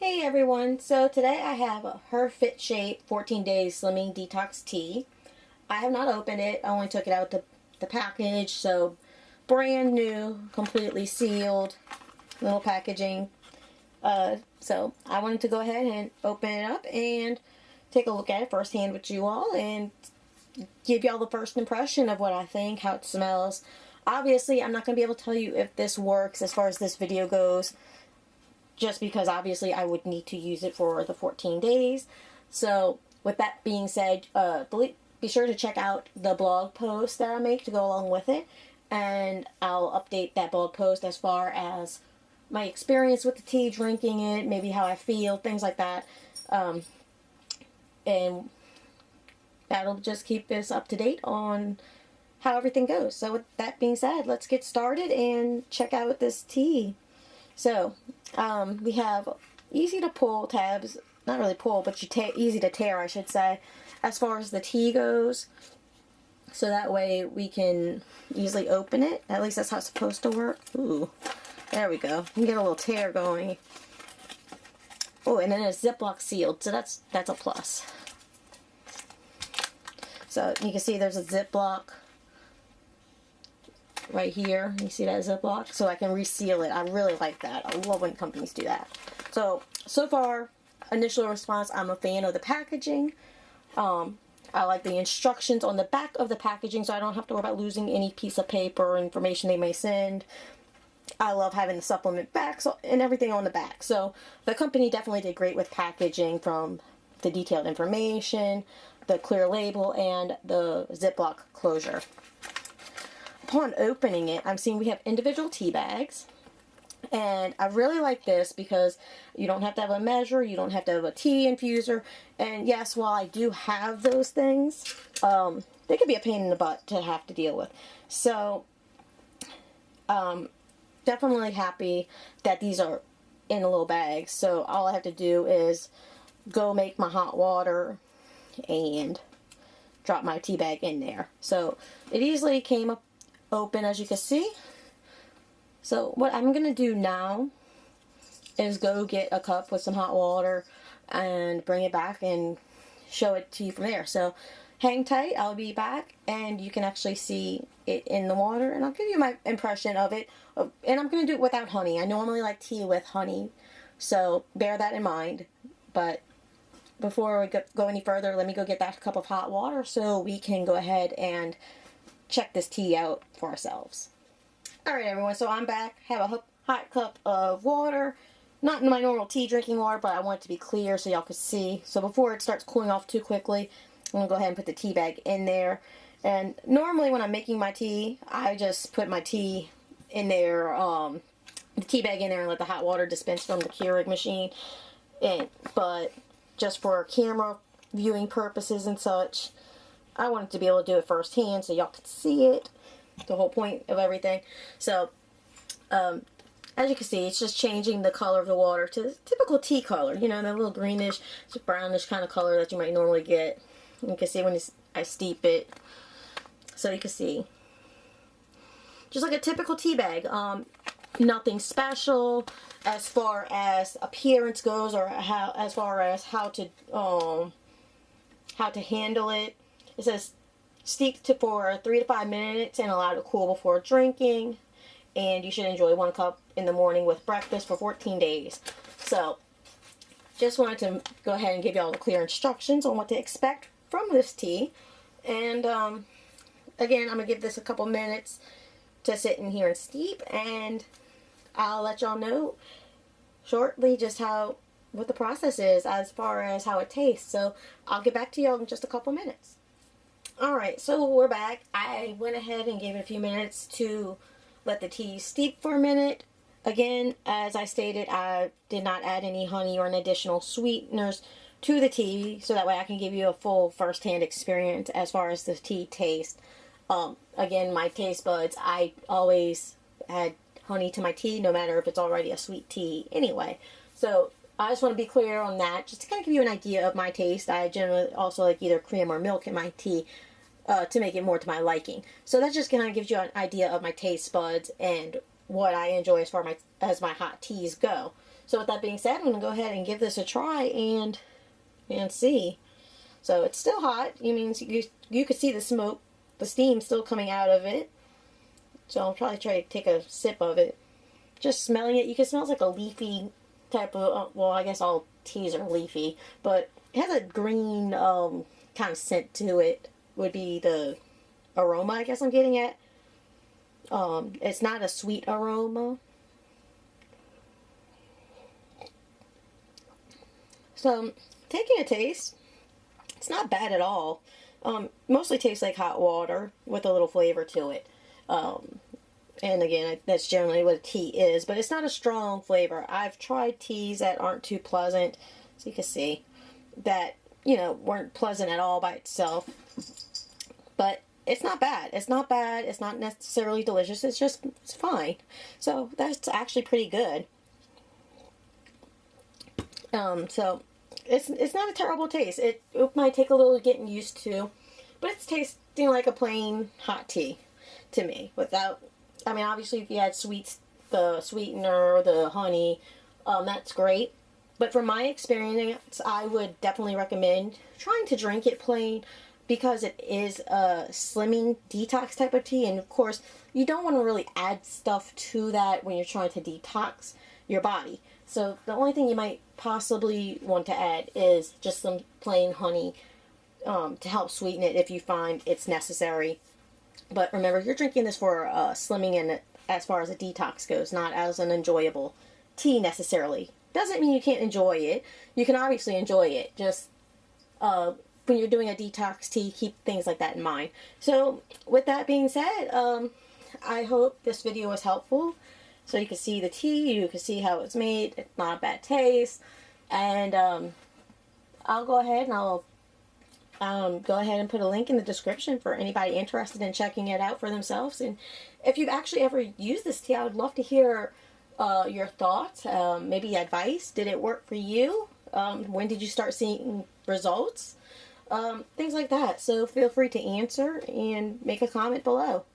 Hey everyone, so today I have a Her Fit Shape 14 Day Slimming Detox Tea. I have not opened it, I only took it out the package, so brand new, completely sealed, little packaging. So I wanted to go ahead and open it up and take a look at it firsthand with you all and give y'all the first impression of what I think, how it smells. Obviously, I'm not going to be able to tell you if this works as far as this video goes, just because obviously I would need to use it for the 14 days. So with that being said, be sure to check out the blog post that I make to go along with it, and I'll update that blog post as far as my experience with the tea, drinking it, maybe how I feel, things like that, and that'll just keep us up to date on how everything goes. So with that being said, let's get started and check out this tea. So, we have easy to pull tabs, not really pull, but easy to tear, I should say, as far as the tea goes. So that way we can easily open it. At least that's how it's supposed to work. Ooh, there we go. You can get a little tear going. Oh, and then it's Ziploc sealed, so that's a plus. So you can see there's a Ziploc right here. You see that Ziploc? So I can reseal it. I really like that. I love when companies do that. So far, initial response, I'm a fan of the packaging. I like the instructions on the back of the packaging, so I don't have to worry about losing any piece of paper or information they may send. I love having the supplement back and everything on the back. So the company definitely did great with packaging, from the detailed information, the clear label, and the Ziploc closure. Upon opening it, I'm seeing we have individual tea bags, and I really like this because you don't have to have a measure, you don't have to have a tea infuser, and yes, while I do have those things, they could be a pain in the butt to have to deal with. So, definitely happy that these are in a little bag, so all I have to do is go make my hot water and drop my tea bag in there. So, it easily came up open, as you can see. So what I'm gonna do now is go get a cup with some hot water and bring it back and show it to you from there. So hang tight, I'll be back and you can actually see it in the water, and I'll give you my impression of it. And I'm gonna do it without honey. I normally like tea with honey, so bear that in mind. But before we go any further, let me go get that cup of hot water so we can go ahead and check this tea out for ourselves. Alright everyone, so I'm back. Have a hot cup of water. Not in my normal tea drinking water, but I want it to be clear so y'all can see. So before it starts cooling off too quickly, I'm going to go ahead and put the tea bag in there. And normally when I'm making my tea, I just put my tea in there, the tea bag in there, and let the hot water dispense from the Keurig machine. But just for camera viewing purposes and such, I wanted to be able to do it firsthand so y'all could see it, the whole point of everything. So, as you can see, it's just changing the color of the water to the typical tea color. You know, that little greenish, brownish kind of color that you might normally get. You can see when I steep it. So you can see, just like a typical tea bag. Nothing special as far as appearance goes, or as far as how to handle it. It says steep for 3 to 5 minutes and allow to cool before drinking. And you should enjoy 1 cup in the morning with breakfast for 14 days. So, just wanted to go ahead and give you all the clear instructions on what to expect from this tea. And, again, I'm going to give this a couple minutes to sit in here and steep. And I'll let y'all know shortly just what the process is as far as how it tastes. So, I'll get back to y'all in just a couple minutes. Alright, so we're back. I went ahead and gave it a few minutes to let the tea steep for a minute. Again, as I stated, I did not add any honey or any additional sweeteners to the tea, so that way I can give you a full first-hand experience as far as the tea tastes. Again, my taste buds, I always add honey to my tea, no matter if it's already a sweet tea anyway. So I just want to be clear on that, just to kind of give you an idea of my taste. I generally also like either cream or milk in my tea to make it more to my liking. So that just kind of gives you an idea of my taste buds and what I enjoy as far as my hot teas go. So with that being said, I'm going to go ahead and give this a try and see. So it's still hot. It means you could see the smoke, the steam still coming out of it. So I'll probably try to take a sip of it. Just smelling it, you can smell it's like a leafy type of, well, I guess all teas are leafy, but it has a green kind of scent to it, would be the aroma I guess I'm getting at. It's not a sweet aroma. So, taking a taste, it's not bad at all. Mostly tastes like hot water with a little flavor to it. And again, that's generally what a tea is, but it's not a strong flavor. I've tried teas that aren't too pleasant, so you can see, that, you know, weren't pleasant at all by itself. But it's not bad. It's not bad. It's not necessarily delicious. It's fine. So that's actually pretty good. So it's not a terrible taste. It might take a little getting used to, but it's tasting like a plain hot tea to me. Without, I mean, obviously if you add the sweetener, the honey, that's great. But from my experience, I would definitely recommend trying to drink it plain, because it is a slimming detox type of tea, and of course you don't want to really add stuff to that when you're trying to detox your body. So the only thing you might possibly want to add is just some plain honey to help sweeten it if you find it's necessary. But remember, you're drinking this for slimming and as far as a detox goes, not as an enjoyable tea necessarily. Doesn't mean you can't enjoy it. You can obviously enjoy it, just when you're doing a detox tea, keep things like that in mind. So with that being said, I hope this video was helpful. So you can see the tea, you can see how it's made. It's not a bad taste. And I'll go ahead and I'll go ahead and put a link in the description for anybody interested in checking it out for themselves. And if you've actually ever used this tea, I would love to hear your thoughts, maybe advice. Did it work for you? When did you start seeing results? Things like that. So feel free to answer and make a comment below.